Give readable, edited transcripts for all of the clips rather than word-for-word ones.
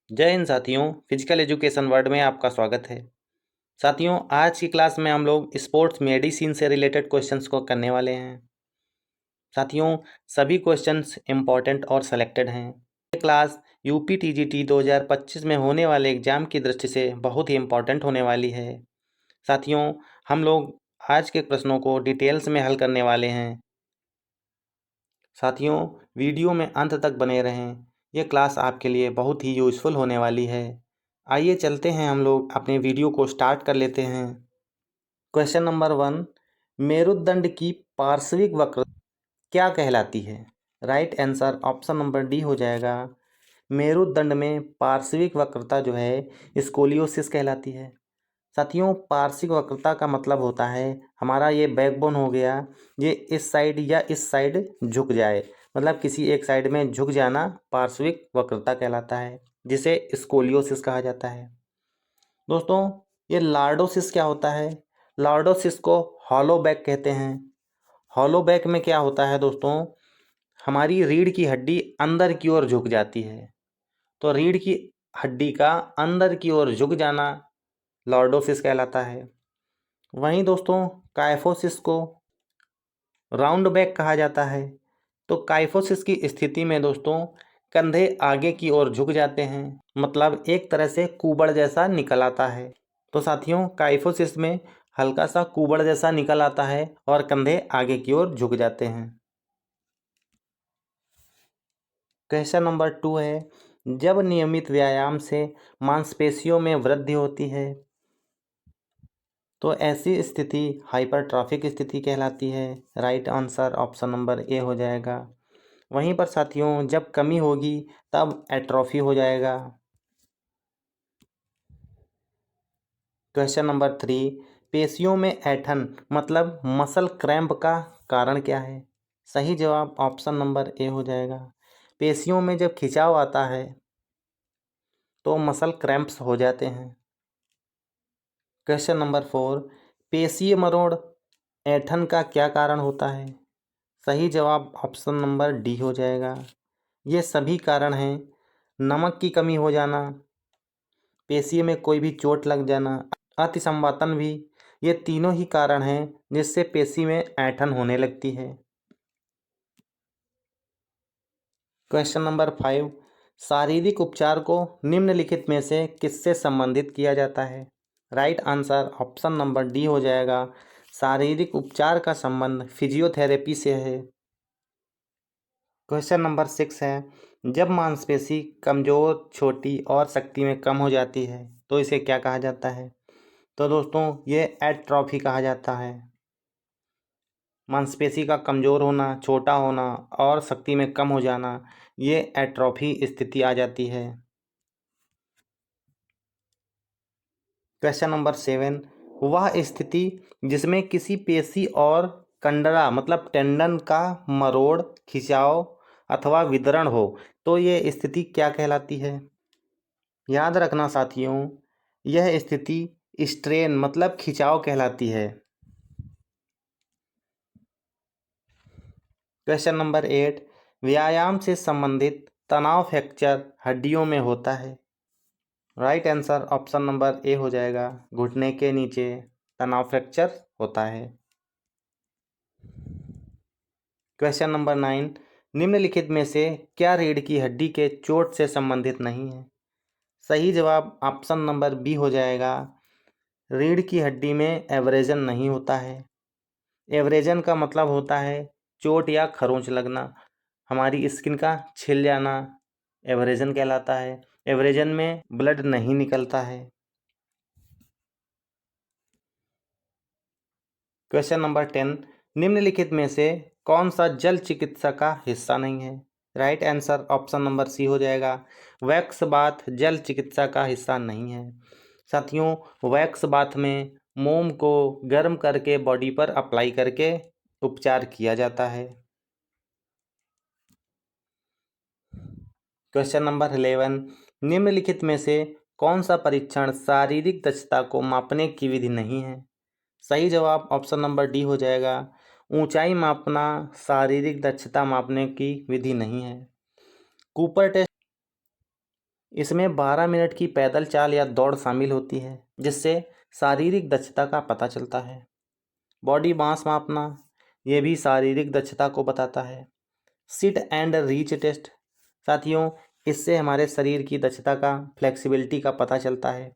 जय हिंद साथियों, physical education world में आपका स्वागत है। साथियों, आज की क्लास में हम लोग स्पोर्ट्स मेडिसिन से रिलेटेड क्वेश्चंस को करने वाले हैं। साथियों, सभी क्वेश्चंस इम्पॉर्टेंट और सेलेक्टेड हैं। ये क्लास यूपी टीजीटी 2025 में होने वाले एग्जाम की दृष्टि से बहुत ही इम्पॉर्टेंट होने वाली है। साथियों, हम लोग आज के प्रश्नों को डिटेल्स में हल करने वाले हैं। साथियों, वीडियो में अंत तक बने रहें। ये क्लास आपके लिए बहुत ही यूज़फुल होने वाली है। आइए चलते हैं, हम लोग अपने वीडियो को स्टार्ट कर लेते हैं। क्वेश्चन नंबर 1, मेरुदंड की पार्श्विक वक्रता क्या कहलाती है? Right answer option number D हो जाएगा। मेरुदंड में पार्श्विक वक्रता जो है स्कोलियोसिस कहलाती है। साथियों, पार्श्विक वक्रता का मतलब होता है हमारा ये बैकबोन हो गया, ये इस साइड या इस साइड झुक जाए, मतलब किसी एक साइड में झुक जाना पार्श्विक वक्रता कहलाता है, जिसे स्कोलियोसिस कहा जाता है। दोस्तों, ये लॉर्डोसिस क्या होता है? लॉर्डोसिस को हॉलो बैक कहते हैं। हॉलो बैक में क्या होता है दोस्तों, हमारी रीढ़ की हड्डी अंदर की ओर झुक जाती है, तो रीढ़ की हड्डी का अंदर की ओर झुक जाना लॉर्डोसिस कहलाता है। वहीं दोस्तों, काइफोसिस को राउंड बैक कहा जाता है। तो काइफोसिस की स्थिति में दोस्तों कंधे आगे की ओर झुक जाते हैं, मतलब एक तरह से कुबड़ जैसा निकल आता है। तो साथियों, काइफोसिस में हल्का सा कुबड़ जैसा निकल आता है और कंधे आगे की ओर झुक जाते हैं। क्वेश्चन नंबर 2 है, जब नियमित व्यायाम से मांसपेशियों में वृद्धि होती है तो ऐसी स्थिति हाइपरट्रॉफिक स्थिति कहलाती है। Right answer option number A हो जाएगा। वहीं पर साथियों, जब कमी होगी तब एट्रोफी हो जाएगा। क्वेश्चन नंबर 3, पेशियों में ऐंठन मतलब मसल क्रैम्प का कारण क्या है? सही जवाब ऑप्शन नंबर ए हो जाएगा। पेशियों में जब खिंचाव आता है तो मसल क्रैम्प्स हो जाते हैं। क्वेश्चन नंबर 4, पेशीय मरोड़ ऐंठन का क्या कारण होता है? सही जवाब ऑप्शन नंबर डी हो जाएगा। ये सभी कारण हैं, नमक की कमी हो जाना, पेशी में कोई भी चोट लग जाना, अतिसंवातन भी, ये तीनों ही कारण हैं जिससे पेशी में ऐंठन होने लगती है। क्वेश्चन नंबर 5, शारीरिक उपचार को निम्नलिखित में से किससे संबंधित किया जाता है? Right answer option number D हो जाएगा। शारीरिक उपचार का संबंध फिजियोथेरेपी से है। क्वेश्चन नंबर 6 है, जब मांसपेशी कमज़ोर, छोटी और शक्ति में कम हो जाती है तो इसे क्या कहा जाता है? तो दोस्तों, ये एट्रोफी कहा जाता है। मांसपेशी का कमज़ोर होना, छोटा होना और शक्ति में कम हो जाना, ये एट्रोफी स्थिति आ जाती है। क्वेश्चन नंबर 7, वह स्थिति जिसमें किसी पेशी और कंडरा मतलब टेंडन का मरोड़, खिंचाव अथवा विदरण हो तो ये स्थिति क्या कहलाती है? याद रखना साथियों, यह स्थिति स्ट्रेन मतलब खिंचाव कहलाती है। क्वेश्चन नंबर 8, व्यायाम से संबंधित तनाव फ्रैक्चर हड्डियों में होता है। Right answer option number A हो जाएगा। घुटने के नीचे तनाव फ्रैक्चर होता है। क्वेश्चन नंबर 9, निम्नलिखित में से क्या रीढ़ की हड्डी के चोट से संबंधित नहीं है? सही जवाब ऑप्शन नंबर बी हो जाएगा। रीढ़ की हड्डी में एवरेजन नहीं होता है। एवरेजन का मतलब होता है चोट या खरोंच लगना, हमारी स्किन का छिल जाना एवरेजन कहलाता है। एवरेजन में ब्लड नहीं निकलता है। क्वेश्चन नंबर 10, निम्नलिखित में से कौन सा जल चिकित्सा का हिस्सा नहीं है? Right answer option number C हो जाएगा। वैक्स बाथ जल चिकित्सा का हिस्सा नहीं है। साथियों, वैक्स बाथ में मोम को गर्म करके बॉडी पर अप्लाई करके उपचार किया जाता है। क्वेश्चन नंबर 11, निम्नलिखित में से कौन सा परीक्षण शारीरिक दक्षता को मापने की विधि नहीं है? सही जवाब ऑप्शन नंबर डी हो जाएगा। ऊंचाई मापना शारीरिक दक्षता मापने की विधि नहीं है। कूपर टेस्ट इसमें 12 मिनट की पैदल चाल या दौड़ शामिल होती है, जिससे शारीरिक दक्षता का पता चलता है। बॉडी मास मापना, ये भी शारीरिक दक्षता को बताता है। सिट एंड रीच टेस्ट, साथियों इससे हमारे शरीर की दक्षता का, फ्लेक्सिबिलिटी का पता चलता है।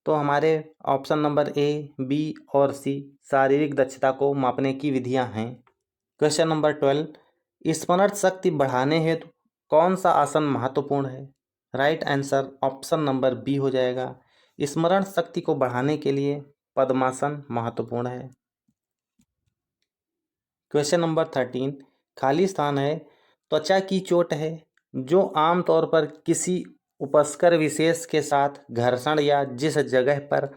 तो हमारे ऑप्शन नंबर ए, बी और सी शारीरिक दक्षता को मापने की विधियां हैं। क्वेश्चन नंबर 12, स्मरण शक्ति बढ़ाने हेतु कौन सा आसन महत्वपूर्ण है? Right answer option number B हो जाएगा। स्मरण शक्ति को बढ़ाने के लिए पद्मासन महत्वपूर्ण है। क्वेश्चन नंबर 13, खाली स्थान है, त्वचा की चोट है जो आमतौर पर किसी उपस्कर विशेष के साथ घर्षण या जिस जगह पर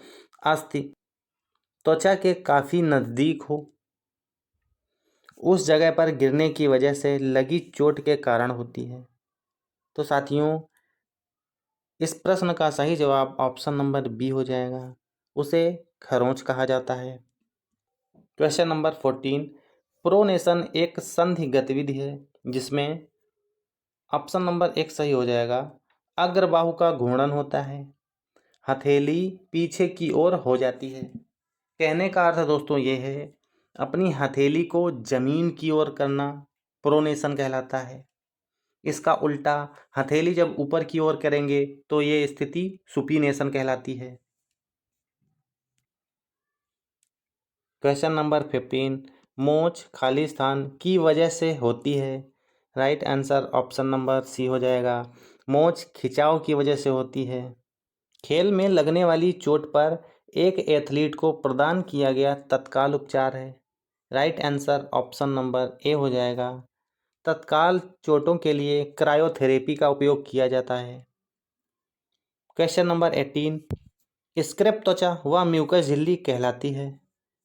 अस्थि त्वचा के काफी नजदीक हो उस जगह पर गिरने की वजह से लगी चोट के कारण होती है। तो साथियों इस प्रश्न का सही जवाब ऑप्शन नंबर बी हो जाएगा, उसे खरोंच कहा जाता है। क्वेश्चन नंबर 14, प्रोनेशन एक संधि गतिविधि है जिसमें ऑप्शन नंबर एक सही हो जाएगा, अग्रबाहु का घूर्णन होता है, हथेली पीछे की ओर हो जाती है। कहने का अर्थ दोस्तों ये है, अपनी हथेली को जमीन की ओर करना प्रोनेशन कहलाता है। इसका उल्टा हथेली जब ऊपर की ओर करेंगे तो ये स्थिति सुपीनेशन कहलाती है। क्वेश्चन नंबर 15, मोच खाली स्थान की वजह से होती है। Right answer option number C हो जाएगा, मोच खिंचाव की वजह से होती है। खेल में लगने वाली चोट पर एक एथलीट को प्रदान किया गया तत्काल उपचार है। Right answer option number A हो जाएगा, तत्काल चोटों के लिए क्रायोथेरेपी का उपयोग किया जाता है। क्वेश्चन नंबर 18, स्क्रैप त्वचा व म्यूकस झिल्ली कहलाती है।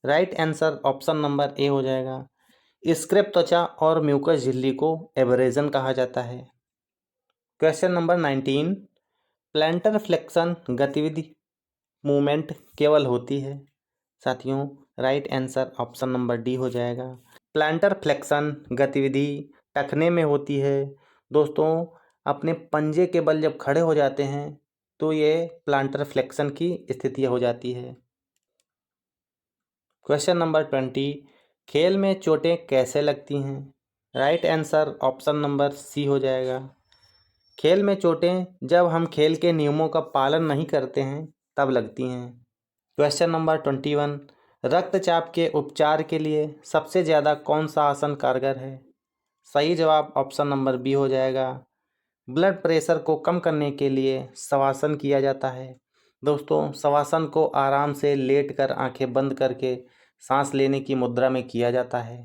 Right answer option number A हो जाएगा, स्क्रैप त्वचा और म्यूकस झिल्ली को एब्रेजन कहा जाता है। क्वेश्चन नंबर 19, प्लैंटर फ्लेक्शन गतिविधि मूवमेंट केवल होती है। साथियों right answer option number D हो जाएगा, प्लैंटर फ्लेक्शन गतिविधि टखने में होती है। दोस्तों अपने पंजे के बल जब खड़े हो जाते हैं तो ये प्लांटर फ्लेक्शन की स्थिति हो जाती है। क्वेश्चन नंबर 20, खेल में चोटें कैसे लगती हैं? Right answer option number C हो जाएगा, खेल में चोटें जब हम खेल के नियमों का पालन नहीं करते हैं तब लगती हैं। क्वेश्चन नंबर 21, रक्तचाप के उपचार के लिए सबसे ज़्यादा कौन सा आसन कारगर है? सही जवाब ऑप्शन नंबर बी हो जाएगा, ब्लड प्रेशर को कम करने के लिए शवासन किया जाता है। दोस्तों शवासन को आराम से लेट कर आंखें बंद करके सांस लेने की मुद्रा में किया जाता है।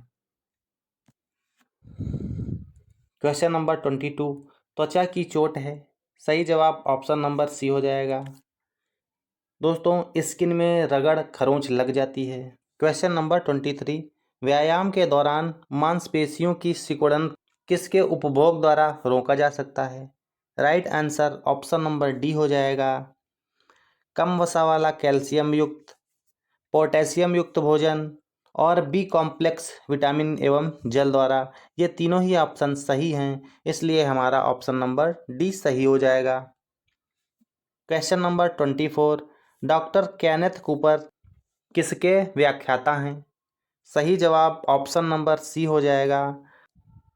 क्वेश्चन नंबर 22, त्वचा की चोट है। सही जवाब ऑप्शन नंबर सी हो जाएगा। दोस्तों स्किन में रगड़ खरोंच लग जाती है। क्वेश्चन नंबर 23, व्यायाम के दौरान मांसपेशियों की सिकुड़न किसके उपभोग द्वारा रोका जा सकता है? Right answer option number D हो जाएगा, कम वसा वाला कैल्शियम युक्त, पोटेशियम युक्त भोजन और बी कॉम्प्लेक्स विटामिन एवं जल द्वारा। ये तीनों ही ऑप्शन सही हैं, इसलिए हमारा ऑप्शन नंबर डी सही हो जाएगा। Question number 24, doctor Kenneth Cooper किसके व्याख्याता हैं? सही जवाब ऑप्शन नंबर सी हो जाएगा।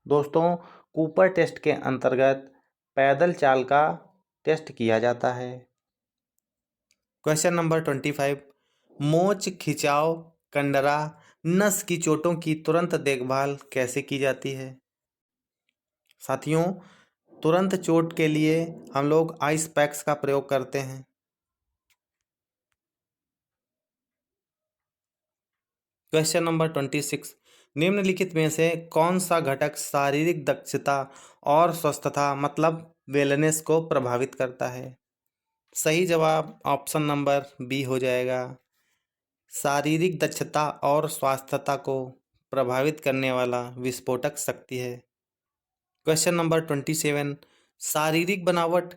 दोस्तों कूपर टेस्ट के अंतर्गत पैदल चाल का टेस्ट किया जाता है। क्वेश्चन नंबर 25, मोच खिंचाव कंडरा नस की चोटों की तुरंत देखभाल कैसे की जाती है? साथियों तुरंत चोट के लिए हम लोग आइस पैक्स का प्रयोग करते हैं। क्वेश्चन नंबर 26, निम्नलिखित में से कौन सा घटक शारीरिक दक्षता और स्वस्थता मतलब वेलनेस को प्रभावित करता है? सही जवाब ऑप्शन नंबर बी हो जाएगा, शारीरिक दक्षता और स्वास्थ्यता को प्रभावित करने वाला विस्फोटक शक्ति है। क्वेश्चन नंबर 27, शारीरिक बनावट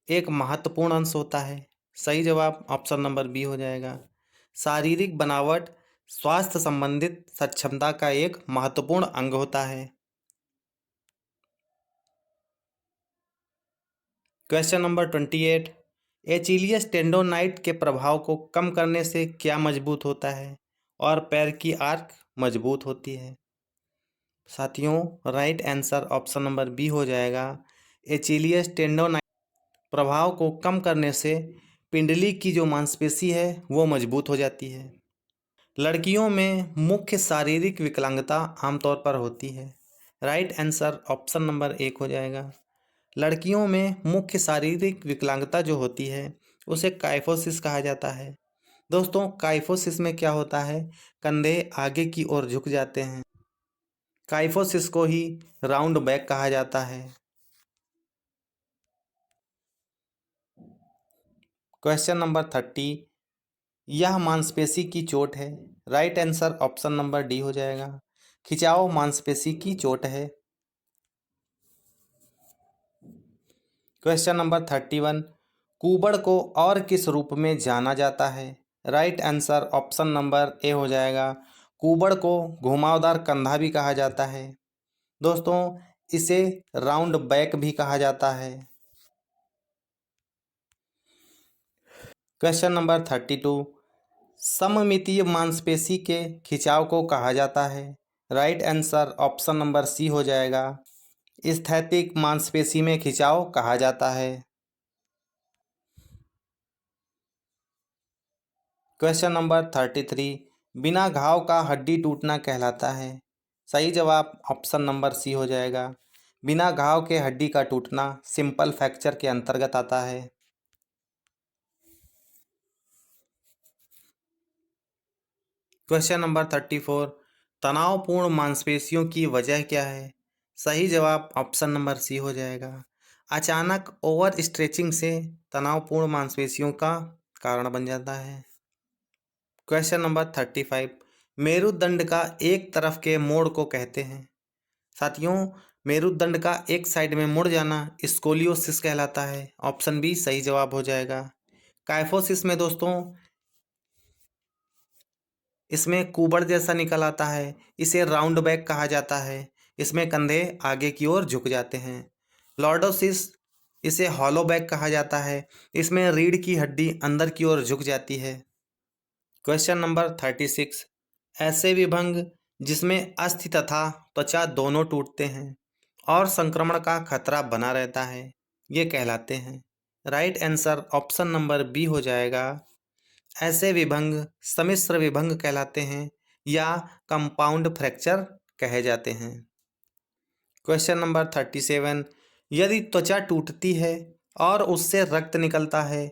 एक महत्वपूर्ण अंश होता है। सही जवाब ऑप्शन नंबर बी हो जाएगा, शारीरिक बनावट स्वास्थ्य संबंधित सक्षमता का एक महत्वपूर्ण अंग होता है। क्वेश्चन नंबर 28, एचिलियस टेंडोनाइट के प्रभाव को कम करने से क्या मजबूत होता है और पैर की आर्क मजबूत होती है? साथियों, right answer option number B हो जाएगा। एचिलियस टेंडोनाइट प्रभाव को कम करने से पिंडली की जो मांसपेशी है वो मजबूत हो जाती है। लड़कियों में मुख्य शारीरिक विकलांगता आमतौर पर होती है। राइट आंसर ऑप्शन नंबर एक हो जाएगा। लड़कियों में मुख्य शारीरिक विकलांगता जो होती है उसे काइफोसिस कहा जाता है। दोस्तों, काइफोसिस में क्या होता है, कंधे आगे की ओर झुक जाते हैं। काइफोसिस को ही राउंड बैक कहा जाता है। क्वेश्चन नंबर 30, यह मांसपेशी की चोट है। Right answer option number D हो जाएगा। खिंचाव मांसपेशी की चोट है। क्वेश्चन नंबर 31, कुबड़ को और किस रूप में जाना जाता है? Right answer option number A हो जाएगा। कुबड़ को घुमावदार कंधा भी कहा जाता है। दोस्तों, इसे राउंड बैक भी कहा जाता है। क्वेश्चन नंबर 32, सममितीय मांसपेशी के खिंचाव को कहा जाता है। Right answer option number C हो जाएगा। स्थैतिक मांसपेशी में खिंचाव कहा जाता है। क्वेश्चन नंबर 33, बिना घाव का हड्डी टूटना कहलाता है। सही जवाब ऑप्शन नंबर सी हो जाएगा। बिना घाव के हड्डी का टूटना सिंपल फ्रैक्चर के अंतर्गत आता है। क्वेश्चन नंबर 34, तनावपूर्ण मांसपेशियों की वजह क्या है? सही जवाब ऑप्शन नंबर सी हो जाएगा। अचानक ओवर स्ट्रेचिंग से तनावपूर्ण मांसपेशियों का कारण बन जाता है। क्वेश्चन नंबर 35, मेरुदंड का एक तरफ के मोड़ को कहते हैं। साथियों, मेरुदंड का एक साइड में मुड़ जाना स्कोलियोसिस कहलाता है। ऑप्शन बी सही जवाब हो जाएगा। काइफोसिस में दोस्तों इसमें कुबड़ जैसा निकल आता है। इसे राउंड बैक कहा जाता है। इसमें कंधे आगे की ओर झुक जाते हैं। लॉर्डोसिस, इसे हॉलो बैक कहा जाता है। इसमें रीढ़ की हड्डी अंदर की ओर झुक जाती है। क्वेश्चन नंबर 36, ऐसे विभंग जिसमें अस्थि तथा त्वचा दोनों टूटते हैं और संक्रमण का खतरा बना रहता है, ये कहलाते हैं। Right answer option number B हो जाएगा। ऐसे विभंग सम्मिश्र विभंग कहलाते हैं या कंपाउंड फ्रैक्चर कहे जाते हैं। क्वेश्चन नंबर 37, यदि त्वचा टूटती है और उससे रक्त निकलता है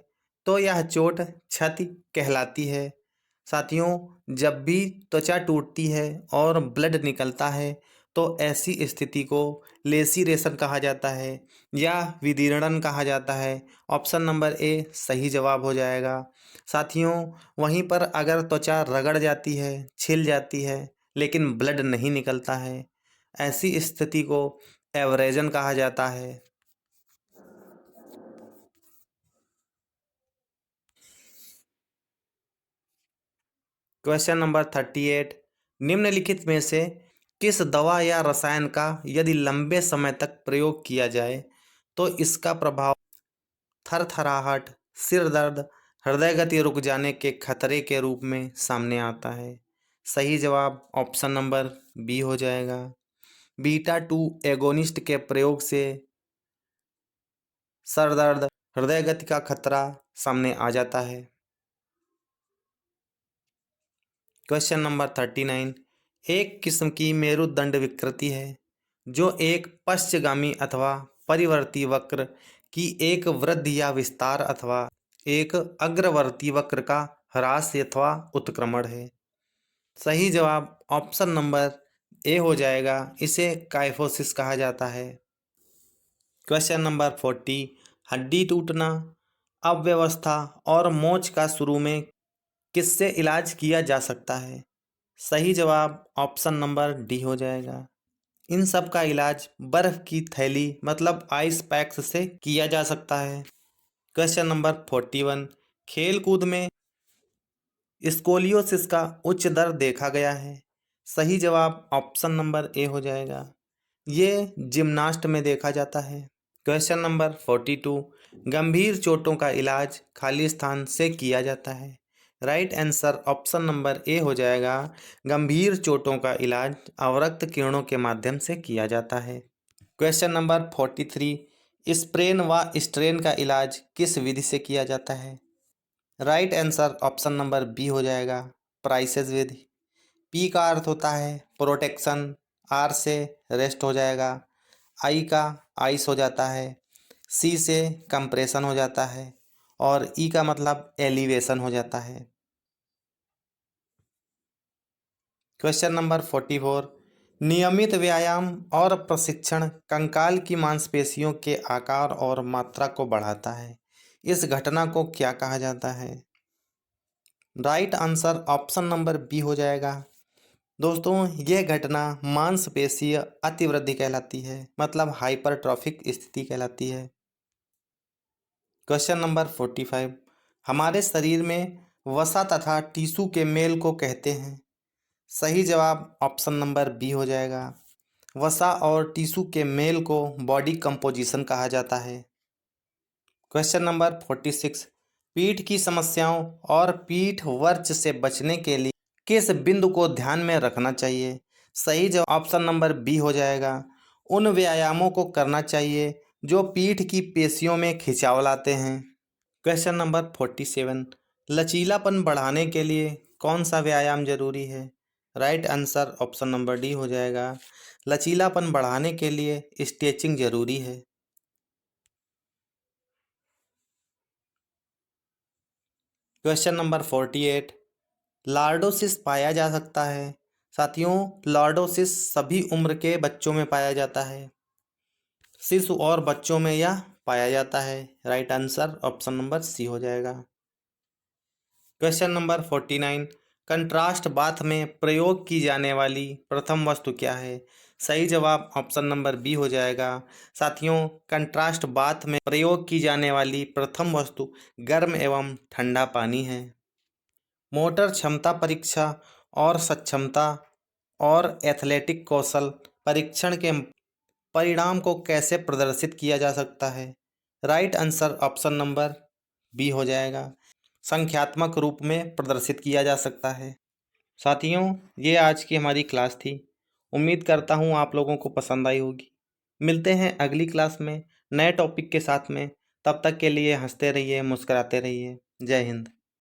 तो यह चोट क्षति कहलाती है। साथियों, जब भी त्वचा टूटती है और ब्लड निकलता है तो ऐसी स्थिति को लेसिरेशन कहा जाता है या विदीर्णन कहा जाता है। ऑप्शन नंबर ए सही जवाब हो जाएगा। साथियों, वहीं पर अगर त्वचा रगड़ जाती है, छिल जाती है, लेकिन ब्लड नहीं निकलता है, ऐसी स्थिति को एवरेजन कहा जाता है। क्वेश्चन नंबर 38, निम्नलिखित में से किस दवा या रसायन का यदि लंबे समय तक प्रयोग किया जाए तो इसका प्रभाव थरथराहट, सिर दर्द, हृदय गति रुक जाने के खतरे के रूप में सामने आता है? सही जवाब ऑप्शन नंबर बी हो जाएगा। बीटा 2 एगोनिस्ट के प्रयोग से सर दर्द, हृदय गति का खतरा सामने आ जाता है। क्वेश्चन नंबर 39, एक किस्म की मेरुदंड विकृति है जो एक पश्चगामी अथवा परिवर्ती वक्र की एक वृद्धि या विस्तार अथवा एक अग्रवर्ती वक्र का ह्रास अथवा उत्क्रमण है। सही जवाब ऑप्शन नंबर ए हो जाएगा। इसे काइफोसिस कहा जाता है। क्वेश्चन नंबर 40, हड्डी टूटना, अव्यवस्था और मोच का शुरू में किससे इलाज किया जा सकता है? सही जवाब ऑप्शन नंबर डी हो जाएगा। इन सब का इलाज बर्फ की थैली मतलब आइस पैक्स से किया जा सकता है। क्वेश्चन नंबर 41, खेल कूद में स्कोलियोसिस का उच्च दर देखा गया है। सही जवाब ऑप्शन नंबर ए हो जाएगा। ये जिम्नास्ट में देखा जाता है। क्वेश्चन नंबर 42, गंभीर चोटों का इलाज खाली स्थान से किया जाता है। Right answer option number A हो जाएगा। गंभीर चोटों का इलाज अवरक्त किरणों के माध्यम से किया जाता है। क्वेश्चन नंबर 43, स्प्रेन व स्ट्रेन का इलाज किस विधि से किया जाता है? Right answer option number B हो जाएगा, प्राइसेस विधि। पी का अर्थ होता है प्रोटेक्शन, आर से रेस्ट हो जाएगा, आई का आइस हो जाता है, सी से कंप्रेशन हो जाता है और ई का मतलब एलिवेशन हो जाता है। क्वेश्चन नंबर 44, नियमित व्यायाम और प्रशिक्षण कंकाल की मांसपेशियों के आकार और मात्रा को बढ़ाता है। इस घटना को क्या कहा जाता है? Right answer option number B हो जाएगा। दोस्तों, यह घटना मांसपेशीय अतिवृद्धि कहलाती है, मतलब हाइपरट्रॉफिक स्थिति कहलाती है। क्वेश्चन नंबर 45, हमारे शरीर में वसा तथा टिश्यू के मेल को कहते हैं। सही जवाब ऑप्शन नंबर बी हो जाएगा। वसा और टिश्यू के मेल को बॉडी कंपोजिशन कहा जाता है। क्वेश्चन नंबर 46, पीठ की समस्याओं और पीठ वर्च से बचने के लिए किस बिंदु को ध्यान में रखना चाहिए? सही जवाब ऑप्शन नंबर बी हो जाएगा। उन व्यायामों को करना चाहिए जो पीठ की पेशियों में खिंचाव लाते हैं। क्वेश्चन नंबर 47, लचीलापन बढ़ाने के लिए कौन सा व्यायाम जरूरी है? Right answer option number D हो जाएगा। लचीलापन बढ़ाने के लिए स्ट्रेचिंग जरूरी है। क्वेश्चन नंबर 48, लॉर्डोसिस पाया जा सकता है। साथियों, लॉर्डोसिस सभी उम्र के बच्चों में पाया जाता है। शिशु और बच्चों में यह पाया जाता है। Right answer option number C हो जाएगा। क्वेश्चन नंबर 49, कंट्रास्ट बाथ में प्रयोग की जाने वाली प्रथम वस्तु क्या है? सही जवाब ऑप्शन नंबर बी हो जाएगा। साथियों, कंट्रास्ट बाथ में प्रयोग की जाने वाली प्रथम वस्तु गर्म एवं ठंडा पानी है। मोटर क्षमता परीक्षा और सक्षमता और एथलेटिक कौशल परीक्षण के परिणाम को कैसे प्रदर्शित किया जा सकता है? Right answer option number B हो जाएगा। संख्यात्मक रूप में प्रदर्शित किया जा सकता है। साथियों, ये आज की हमारी क्लास थी। उम्मीद करता हूँ आप लोगों को पसंद आई होगी। मिलते हैं अगली क्लास में नए टॉपिक के साथ में। तब तक के लिए हंसते रहिए, मुस्कुराते रहिए। जय हिंद।